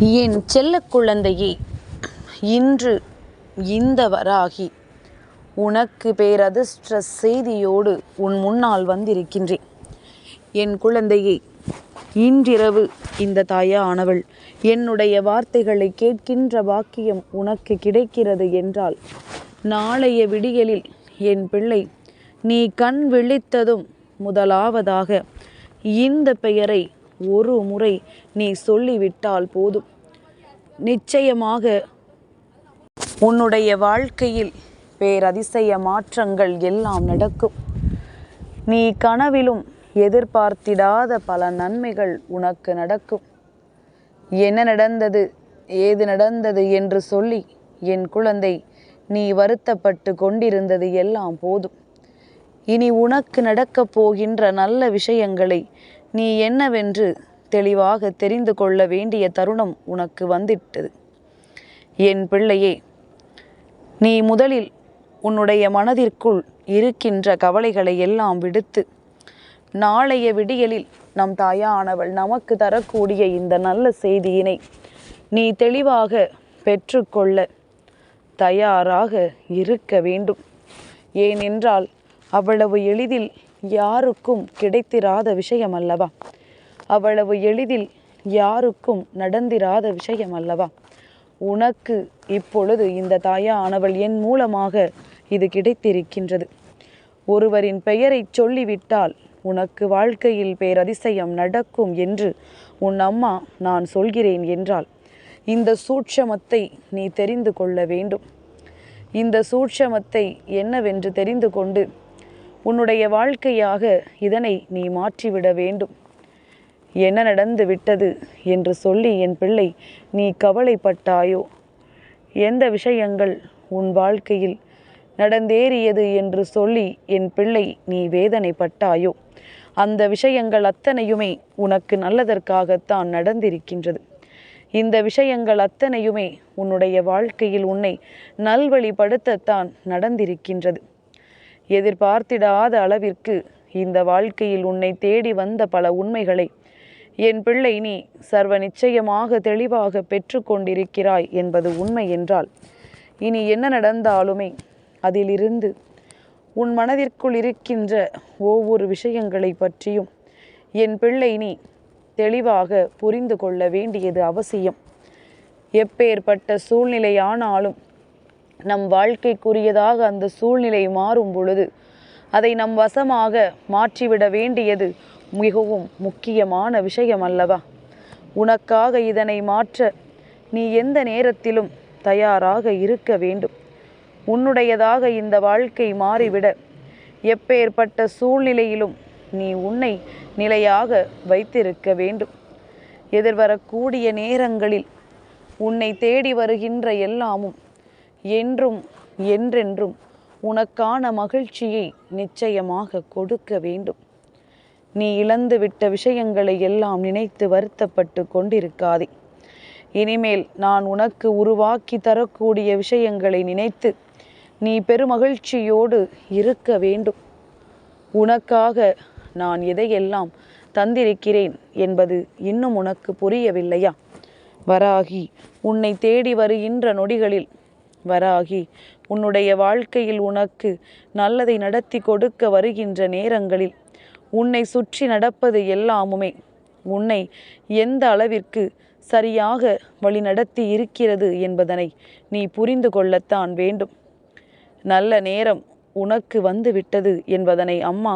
என் செல்ல குழந்தையே, இன்று இந்த வராகி உனக்கு பேரதிர்ஷ்ட செய்தியோடு உன் முன்னால் வந்திருக்கின்றேன். என் குழந்தையே, இன்றிரவு இந்த தாயானவள் என்னுடைய வார்த்தைகளை கேட்கின்ற பாக்கியம் உனக்கு கிடைக்கிறது என்றால், நாளைய விடியலில் என் பிள்ளை நீ கண் விழித்ததும் முதலாவதாக இந்த பெயரை ஒரு முறை நீ சொல்லிவிட்டால் போதும். நிச்சயமாக உன்னுடைய வாழ்க்கையில் பேரதிசய மாற்றங்கள் எல்லாம் நடக்கும். நீ கனவிலும் எதிர்பார்த்திடாத பல நன்மைகள் உனக்கு நடக்கும். என்ன நடந்தது, ஏது நடந்தது என்று சொல்லி என் குழந்தை நீ வருத்தப்பட்டு கொண்டிருந்தது எல்லாம் போதும். இனி உனக்கு நடக்கப் போகின்ற நல்ல விஷயங்களை நீ என்னவென்று தெளிவாக தெரிந்து கொள்ள வேண்டிய தருணம் உனக்கு வந்துவிட்டது. என் பிள்ளையே, நீ முதலில் உன்னுடைய மனதிற்குள் இருக்கின்ற கவலைகளை எல்லாம் விடுத்து, நாளைய விடியலில் நம் தாயானவள் நமக்கு தரக்கூடிய இந்த நல்ல செய்தியினை நீ தெளிவாக பெற்றுக்கொள்ள தயாராக இருக்க வேண்டும். ஏனென்றால் அவ்வளவு எளிதில் யாருக்கும் கிடைத்திராத விஷயம் அல்லவா? அவ்வளவு எளிதில் யாருக்கும் நடந்திராத விஷயம் அல்லவா? உனக்கு இப்பொழுது இந்த தாயானவள் என் மூலமாக இது கிடைத்திருக்கின்றது. ஒருவரின் பெயரை சொல்லிவிட்டால் உனக்கு வாழ்க்கையில் பேரதிசயம் நடக்கும் என்று உன் அம்மா நான் சொல்கிறேன் என்றால், இந்த சூட்சமத்தை நீ தெரிந்து கொள்ள வேண்டும். இந்த சூட்சமத்தை என்னவென்று தெரிந்து கொண்டு உன்னுடைய வாழ்க்கையாக இதனை நீ மாற்றிவிட வேண்டும். என்ன நடந்து விட்டது என்று சொல்லி என் பிள்ளை நீ கவலைப்பட்டாயோ, எந்த விஷயங்கள் உன் வாழ்க்கையில் நடந்தேறியது என்று சொல்லி என் பிள்ளை நீ வேதனைப்பட்டாயோ, அந்த விஷயங்கள் அத்தனையுமே உனக்கு நல்லதற்காகத்தான் நடந்திருக்கின்றது. இந்த விஷயங்கள் அத்தனையுமே உன்னுடைய வாழ்க்கையில் உன்னை நல்வழிப்படுத்தத்தான் நடந்திருக்கின்றது. எதிர்பார்த்திடாத அளவிற்கு இந்த வாழ்க்கையில் உன்னை தேடி வந்த பல உண்மைகளை என் பிள்ளை நீ சர்வ நிச்சயமாக தெளிவாக பெற்று கொண்டிருக்கிறாய் என்பது உண்மை என்றால், இனி என்ன நடந்தாலுமே அதிலிருந்து உன் மனதிற்குள் இருக்கின்ற ஒவ்வொரு விஷயங்களை பற்றியும் என் பிள்ளை நீ தெளிவாக புரிந்து கொள்ள வேண்டியது அவசியம். எப்பேற்பட்ட சூழ்நிலையானாலும் நம் வாழ்க்கைக்குரியதாக அந்த சூழ்நிலை மாறும் பொழுது அதை நம் வசமாக மாற்றிவிட வேண்டியது மிகவும் முக்கியமான விஷயம் அல்லவா? உனக்காக இதனை மாற்ற நீ எந்த நேரத்திலும் தயாராக இருக்க வேண்டும். உன்னுடையதாக இந்த வாழ்க்கை மாறிவிட எப்பேற்பட்ட சூழ்நிலையிலும் நீ உன்னை நிலையாக வைத்திருக்க வேண்டும். எதிர்வரக்கூடிய நேரங்களில் உன்னை தேடி வருகின்ற எல்லாமும் என்றும் என்றென்றும் உனக்கான மகிழ்ச்சியை நிச்சயமாக கொடுக்க வேண்டும். நீ இழந்துவிட்ட விஷயங்களை எல்லாம் நினைத்து வருத்தப்பட்டு கொண்டிருக்காதே. இனிமேல் நான் உனக்கு உருவாக்கி தரக்கூடிய விஷயங்களை நினைத்து நீ பெருமகிழ்ச்சியோடு இருக்க வேண்டும். உனக்காக நான் எதையெல்லாம் தந்திருக்கிறேன் என்பது இன்னும் உனக்கு புரியவில்லையா? வராகி உன்னை தேடி வருகின்ற நொடிகளில், வராகி உன்னுடைய வாழ்க்கையில் உனக்கு நல்லதை நடத்தி கொடுக்க வருகின்ற நேரங்களில் உன்னை சுற்றி நடப்பது எல்லாமுமே உன்னை எந்த அளவிற்கு சரியாக வழிநடத்தி இருக்கிறது என்பதனை நீ புரிந்து கொள்ளத்தான் வேண்டும். நல்ல நேரம் உனக்கு வந்துவிட்டது என்பதனை அம்மா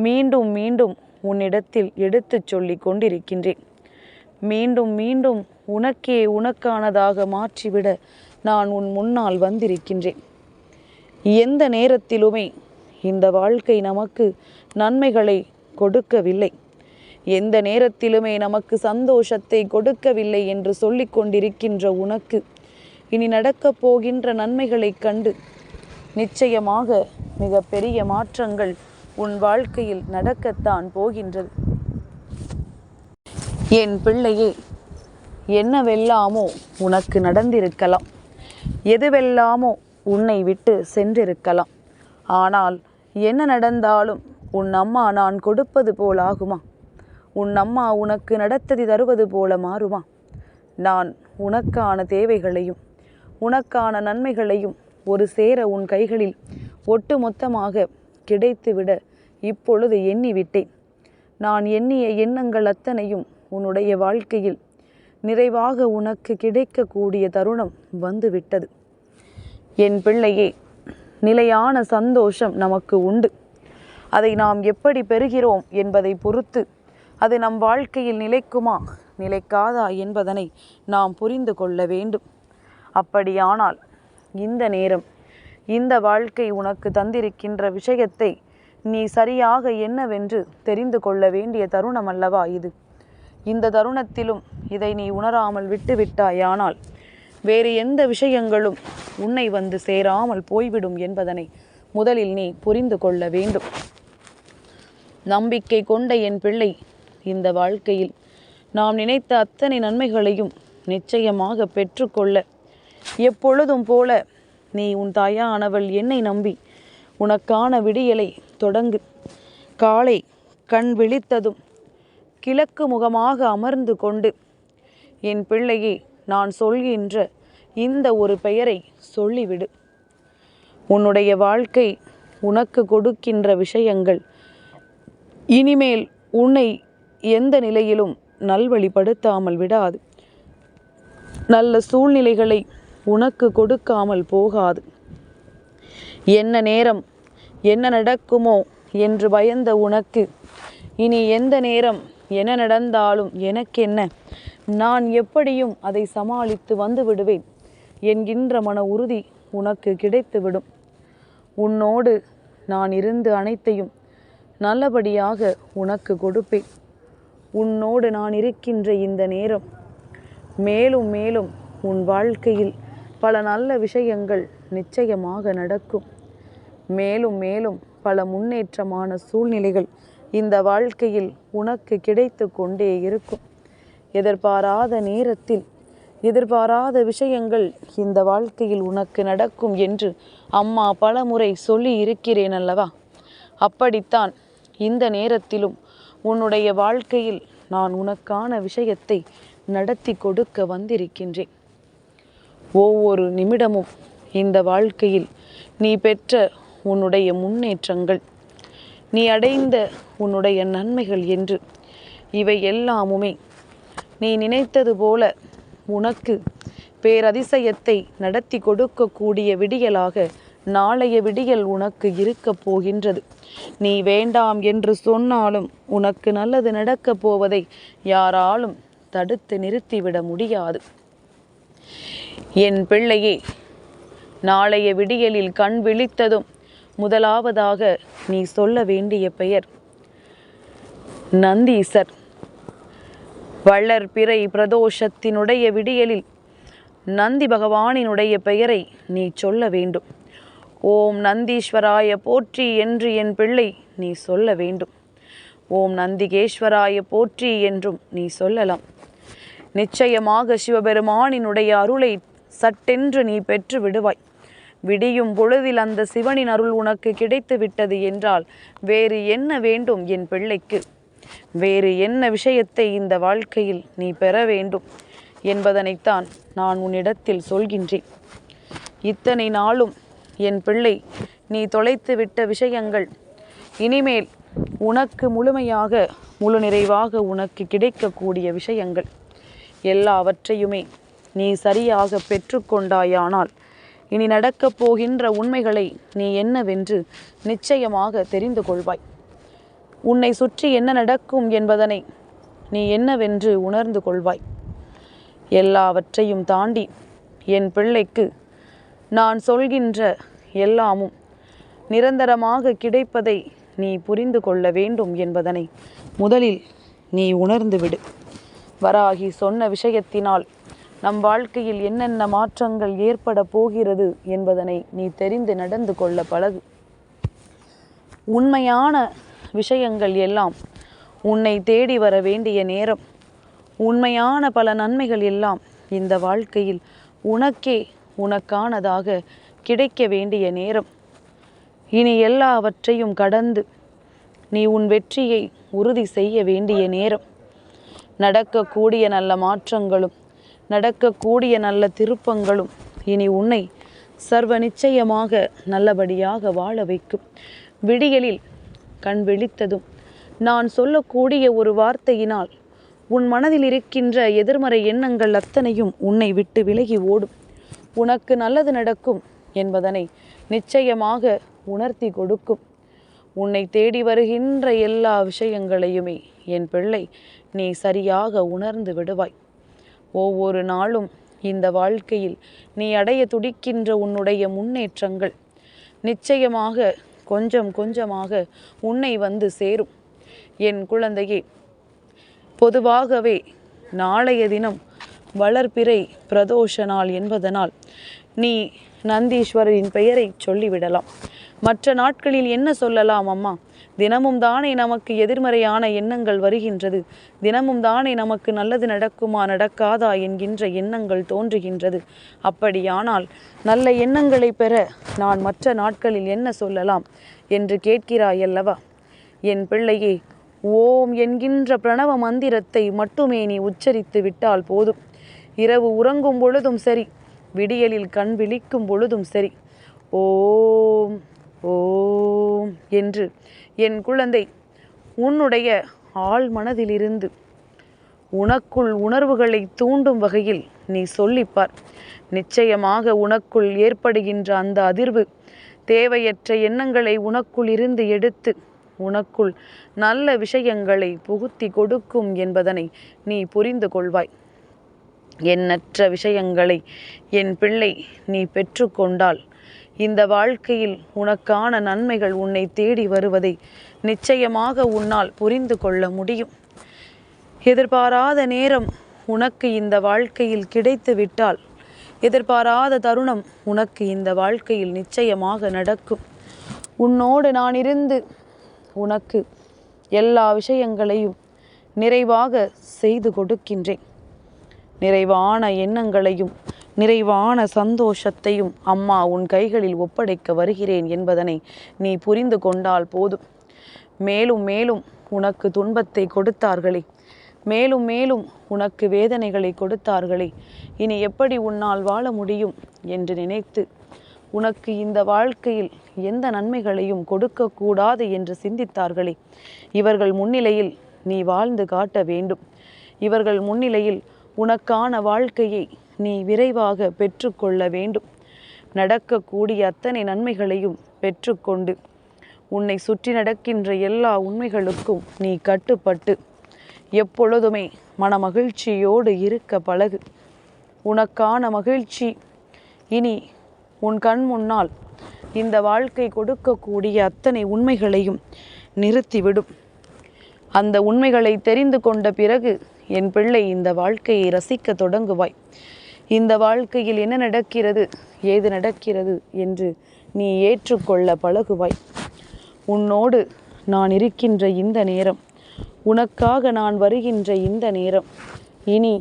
மீண்டும் மீண்டும் உன்னிடத்தில் எடுத்துச் சொல்லி கொண்டிருக்கின்றேன். மீண்டும் மீண்டும் உனக்கே உனக்கானதாக மாற்றிவிட நான் உன் முன்னால் வந்திருக்கின்றேன். எந்த நேரத்திலுமே இந்த வாழ்க்கை நமக்கு நன்மைகளை கொடுக்கவில்லை, எந்த நேரத்திலுமே நமக்கு சந்தோஷத்தை கொடுக்கவில்லை என்று சொல்லி கொண்டிருக்கின்ற உனக்கு இனி நடக்கப் போகின்ற நன்மைகளை கண்டு நிச்சயமாக மிக பெரிய மாற்றங்கள் உன் வாழ்க்கையில் நடக்கத்தான் போகின்றது. என் பிள்ளையே, என்னவெல்லாமோ உனக்கு நடந்திருக்கலாம், எதுவெல்லாமோ உன்னை விட்டு சென்றிருக்கலாம். ஆனால் என்ன நடந்தாலும் உன் அம்மா நான் கொடுப்பது போல் ஆகுமா? உன் அம்மா உனக்கு நடத்தி தருவது போல மாறுமா? நான் உனக்கான தேவைகளையும் உனக்கான நன்மைகளையும் ஒரு சேர உன் கைகளில் ஒட்டுமொத்தமாக கிடைத்துவிட இப்பொழுது எண்ணிவிட்டேன். நான் எண்ணிய எண்ணங்கள் அத்தனையும் உன்னுடைய வாழ்க்கையில் நிறைவாக உனக்கு கிடைக்கக்கூடிய தருணம் வந்துவிட்டது. என் பிள்ளையே, நிலையான சந்தோஷம் நமக்கு உண்டு. அதை நாம் எப்படி பெறுகிறோம் என்பதை பொறுத்து அது நம் வாழ்க்கையில் நிலைக்குமா நிலைக்காதா என்பதனை நாம் புரிந்து கொள்ள வேண்டும். அப்படியானால் இந்த நேரம் இந்த வாழ்க்கை உனக்கு தந்திருக்கின்ற விஷயத்தை நீ சரியாக என்னவென்று தெரிந்து கொள்ள வேண்டிய தருணம் அல்லவா இது? இந்த தருணத்திலும் இதை நீ உணராமல் விட்டுவிட்டாயானால் வேறு எந்த விஷயங்களும் உன்னை வந்து சேராமல் போய்விடும் என்பதனை முதலில் நீ புரிந்து கொள்ள வேண்டும். நம்பிக்கை கொண்ட என் பிள்ளை, இந்த வாழ்க்கையில் நாம் நினைத்த அத்தனை நன்மைகளையும் நிச்சயமாக பெற்றுக்கொள்ள எப்பொழுதும் போல நீ உன் தாயானவள் என்னை நம்பி உனக்கான விடியலை தொடங்கு. காலை கண் விழித்ததும் கிழக்கு முகமாக அமர்ந்து கொண்டு என் பிள்ளையே, நான் சொல்கின்ற இந்த ஒரு பெயரை சொல்லிவிடு. உன்னுடைய வாழ்க்கை உனக்கு கொடுக்கின்ற விஷயங்கள் இனிமேல் உன்னை எந்த நிலையிலும் நல்வழிப்படுத்தாமல் விடாது. நல்ல சூழ்நிலைகளை உனக்கு கொடுக்காமல் போகாது. என்ன நேரம் என்ன நடக்குமோ என்று பயந்த உனக்கு இனி எந்த நேரம் என்ன நடந்தாலும் எனக்கென்ன, நான் எப்படியும் அதை சமாளித்து வந்து விடுவேன் என்கின்ற மன உறுதி உனக்கு கிடைத்துவிடும். உன்னோடு நான் இருந்து அனைத்தையும் நல்லபடியாக உனக்கு கொடுப்பேன். உன்னோடு நான் இருக்கின்ற இந்த நேரம் மேலும் மேலும் உன் வாழ்க்கையில் பல நல்ல விஷயங்கள் நிச்சயமாக நடக்கும். மேலும் மேலும் பல முன்னேற்றமான சூழ்நிலைகள் இந்த வாழ்க்கையில் உனக்கு கிடைத்து கொண்டே இருக்கும். எதிர்பாராத நேரத்தில் எதிர்பாராத விஷயங்கள் இந்த வாழ்க்கையில் உனக்கு நடக்கும் என்று அம்மா பலமுறை சொல்லி இருக்கிறேன் அல்லவா? அப்படித்தான் இந்த நேரத்திலும் உன்னுடைய வாழ்க்கையில் நான் உனக்கான விஷயத்தை நடத்தி கொடுக்க வந்திருக்கின்றேன். ஒவ்வொரு நிமிடமும் இந்த வாழ்க்கையில் நீ பெற்ற உன்னுடைய முன்னேற்றங்கள், நீ அடைந்த உன்னுடைய நன்மைகள் என்று இவை எல்லாமுமே நீ நினைத்தது போல உனக்கு பேரதிசயத்தை நடத்தி கொடுக்கக்கூடிய விடியலாக நாளைய விடியல் உனக்கு இருக்கப் போகின்றது. நீ வேண்டாம் என்று சொன்னாலும் உனக்கு நல்லது நடக்கப் போவதை யாராலும் தடுத்து நிறுத்திவிட முடியாது. என் பிள்ளையே, நாளைய விடியலில் கண் விழித்ததும் முதலாவதாக நீ சொல்ல வேண்டிய பெயர் நந்தீசர். வளர்பிறை பிரதோஷத்தினுடைய விடியலில் நந்தி பகவானினுடைய பெயரை நீ சொல்ல வேண்டும். ஓம் நந்தீஸ்வராய போற்றி என்று என் பிள்ளை நீ சொல்ல வேண்டும். ஓம் நந்திகேஸ்வராய போற்றி என்றும் நீ சொல்லலாம். நிச்சயமாக சிவபெருமானினுடைய அருளை சட்டென்று நீ பெற்று விடுவாய். விடியும் பொழுதில் அந்த சிவனின் அருள் உனக்கு கிடைத்து விட்டது என்றால் வேறு என்ன வேண்டும் என் பிள்ளைக்கு? வேறு என்ன விஷயத்தை இந்த வாழ்க்கையில் நீ பெற வேண்டும் என்பதனைத்தான் நான் உன்னிடத்தில் சொல்கின்றேன். இத்தனை நாளும் என் பிள்ளை நீ தொலைத்து விட்ட விஷயங்கள் இனிமேல் உனக்கு முழுமையாக முழு நிறைவாக உனக்கு கிடைக்கக்கூடிய விஷயங்கள் எல்லாவற்றையுமே நீ சரியாக பெற்றுக்கொண்டாயானால் இனி நடக்கப் போகின்ற உண்மைகளை நீ என்னவென்று நிச்சயமாக தெரிந்து கொள்வாய். உன்னை சுற்றி என்ன நடக்கும் என்பதனை நீ என்னவென்று உணர்ந்து கொள்வாய். எல்லாவற்றையும் தாண்டி என் பிள்ளைக்கு நான் சொல்கின்ற எல்லாமும் நிரந்தரமாக கிடைப்பதை நீ புரிந்து கொள்ள வேண்டும் என்பதனை முதலில் நீ உணர்ந்துவிடு. வராகி சொன்ன விஷயத்தினால் நம் வாழ்க்கையில் என்னென்ன மாற்றங்கள் ஏற்பட போகிறது என்பதனை நீ தெரிந்து நடந்து கொள்ள பழகு. உண்மையான விஷயங்கள் எல்லாம் உன்னை தேடி வர வேண்டிய நேரம், உண்மையான பல நன்மைகள் எல்லாம் இந்த வாழ்க்கையில் உனக்கே உனக்கானதாக கிடைக்க வேண்டிய நேரம். இனி எல்லாவற்றையும் கடந்து நீ உன் வெற்றியை உறுதி செய்ய வேண்டிய நேரம். நடக்கக்கூடிய நல்ல மாற்றங்களும் நடக்கக்கூடிய நல்ல திருப்பங்களும் இனி உன்னை சர்வ நிச்சயமாக நல்லபடியாக வாழ வைக்கும். விடியலில் கண் விழித்ததும் நான் சொல்லக்கூடிய ஒரு வார்த்தையினால் உன் மனதில் இருக்கின்ற எதிர்மறை எண்ணங்கள் அத்தனையும் உன்னை விட்டு விலகி ஓடும். உனக்கு நல்லது நடக்கும் என்பதனை நிச்சயமாக உணர்த்தி கொடுக்கும். உன்னை தேடி வருகின்ற எல்லா விஷயங்களையுமே என் பிள்ளை நீ சரியாக உணர்ந்து விடுவாய். ஒவ்வொரு நாளும் இந்த வாழ்க்கையில் நீ அடைய துடிக்கின்ற உன்னுடைய முன்னேற்றங்கள் நிச்சயமாக கொஞ்சம் கொஞ்சமாக உன்னை வந்து சேரும். என் குழந்தையே, பொதுவாகவே நாளைய தினம் வளர்பிறை பிரதோஷ நாள் என்பதனால் நீ நந்தீஸ்வரரின் பெயரை சொல்லிவிடலாம். மற்ற நாட்களில் என்ன சொல்லலாம்? அம்மா, தினமும் தானே நமக்கு எதிர்மறையான எண்ணங்கள் வருகின்றது, தினமும் தானே நமக்கு நல்லது நடக்குமா நடக்காதா என்கின்ற எண்ணங்கள் தோன்றுகின்றது. அப்படியானால் நல்ல எண்ணங்களை பெற நான் மற்ற நாட்களில் என்ன சொல்லலாம் என்று கேட்கிறாயல்லவா? என் பிள்ளையே, ஓம் என்கின்ற பிரணவ மந்திரத்தை மட்டுமே நீ உச்சரித்து விட்டால் போதும். இரவு உறங்கும் பொழுதும் சரி, விடியலில் கண் விழிக்கும் பொழுதும் சரி, ஓம் ஓம் என்று என் குழந்தை உன்னுடைய ஆழ் மனதிலிருந்து உனக்குள் உணர்வுகளை தூண்டும் வகையில் நீ சொல்லிப்பார். நிச்சயமாக உனக்குள் ஏற்படுகின்ற அந்த அதிர்வு தேவையற்ற எண்ணங்களை உனக்குள் இருந்து எடுத்து உனக்குள் நல்ல விஷயங்களை புகுத்தி கொடுக்கும் என்பதனை நீ புரிந்து கொள்வாய். எண்ணற்ற விஷயங்களை என் பிள்ளை நீ பெற்றுக்கொண்டால் இந்த வாழ்க்கையில் உனக்கான நன்மைகள் உன்னை தேடி வருவதை நிச்சயமாக உன்னால் புரிந்து கொள்ள முடியும். எதிர்பாராத நேரம் உனக்கு இந்த வாழ்க்கையில் கிடைத்து விட்டால், எதிர்பாராத தருணம் உனக்கு இந்த வாழ்க்கையில் நிச்சயமாக நடக்கும். உன்னோடு நான் இருந்து உனக்கு எல்லா விஷயங்களையும் நிறைவாக செய்து கொடுக்கின்றேன். நிறைவான எண்ணங்களையும் நிறைவான சந்தோஷத்தையும் அம்மா உன் கைகளில் ஒப்படைக்க வருகிறேன் என்பதனை நீ புரிந்து கொண்டால் போதும். மேலும் மேலும் உனக்கு துன்பத்தை கொடுத்தார்களே, மேலும் மேலும் உனக்கு வேதனைகளை கொடுத்தார்களே, இனி எப்படி உன்னால் வாழ முடியும் என்று நினைத்து உனக்கு இந்த வாழ்க்கையில் எந்த நன்மைகளையும் கொடுக்கக்கூடாது என்று சிந்தித்தார்களே, இவர்கள் முன்னிலையில் நீ வாழ்ந்து காட்ட வேண்டும். இவர்கள் முன்னிலையில் உனக்கான வாழ்க்கையை நீ விரைவாக பெற்றுக்கொள்ள வேண்டும். நடக்கக்கூடிய அத்தனை நன்மைகளையும் பெற்றுக்கொண்டு உன்னை சுற்றி நடக்கின்ற எல்லா உண்மைகளுக்கும் நீ கட்டுப்பட்டு எப்பொழுதுமே மனமகிழ்ச்சியோடு இருக்க பழகு. உனக்கான மகிழ்ச்சி இனி உன் கண் முன்னால் இந்த வாழ்க்கை கொடுக்கக்கூடிய அத்தனை உண்மைகளையும் நிறுத்திவிடும். அந்த உண்மைகளை தெரிந்து கொண்ட பிறகு என் பிள்ளை இந்த வாழ்க்கையை ரசிக்க தொடங்குவாய். இந்த வாழ்க்கையில் என்ன நடக்கிறது, ஏது நடக்கிறது என்று நீ ஏற்றுக்கொள்ள பழகுவாய். உன்னோடு நான் இருக்கின்ற இந்த நேரம், உனக்காக நான் வருகின்ற இந்த நேரம், இனி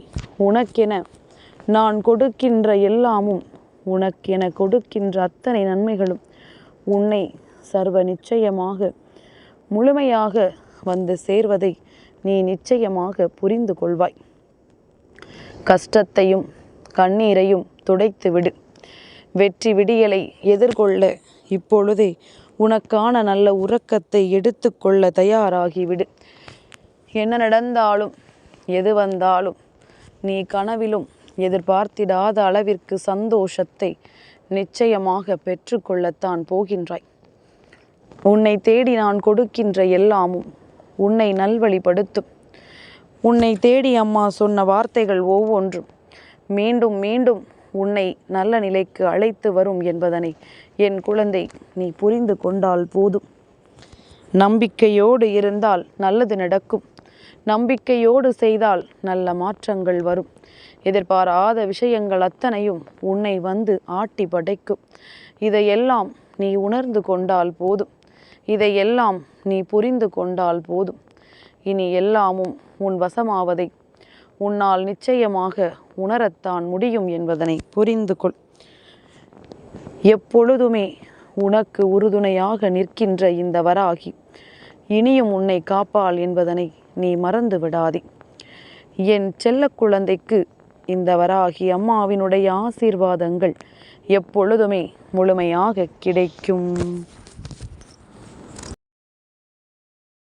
உனக்கென நான் கொடுக்கின்ற எல்லாமும், உனக்கென கொடுக்கின்ற அத்தனை நன்மைகளும் உன்னை சர்வ நிச்சயமாக முழுமையாக வந்து சேர்வதை நீ நிச்சயமாக புரிந்து கொள்வாய். கஷ்டத்தையும் கண்ணீரையும் துடைத்து விடு. வெற்றி விடியலை எதிர்கொள்ள இப்பொழுதே உனக்கான நல்ல உறக்கத்தை எடுத்துக்கொள்ள தயாராகிவிடு. என்ன நடந்தாலும் எது வந்தாலும் நீ கனவிலும் எதிர்பார்த்திடாத அளவிற்கு சந்தோஷத்தை நிச்சயமாக பெற்றுக்கொள்ளத்தான் போகின்றாய். உன்னை தேடி நான் கொடுக்கின்ற எல்லாமும் உன்னை நல்வழிப்படுத்தும். உன்னை தேடி அம்மா சொன்ன வார்த்தைகள் ஒவ்வொன்றும் மீண்டும் மீண்டும் உன்னை நல்ல நிலைக்கு அழைத்து வரும் என்பதனை என் குழந்தை நீ புரிந்து கொண்டால் போதும். நம்பிக்கையோடு இருந்தால் நல்லது நடக்கும். நம்பிக்கையோடு செய்தால் நல்ல மாற்றங்கள் வரும். எதிர்பாராத விஷயங்கள் அத்தனையும் உன்னை வந்து ஆட்டி படைக்கும். இதையெல்லாம் நீ உணர்ந்து கொண்டால் போதும். இதையெல்லாம் நீ புரிந்து கொண்டால் போதும். இனி எல்லாமும் உன் வசமாவதை உன்னால் நிச்சயமாக உணரத்தான் முடியும் என்பதனை புரிந்து கொள். எப்பொழுதுமே உனக்கு உறுதுணையாக நிற்கின்ற இந்த வராகி இனியும் உன்னை காப்பாள் என்பதனை நீ மறந்து விடாதே. என் செல்ல குழந்தைக்கு இந்த வராகி அம்மாவினுடைய ஆசீர்வாதங்கள் எப்பொழுதுமே முழுமையாக கிடைக்கும்.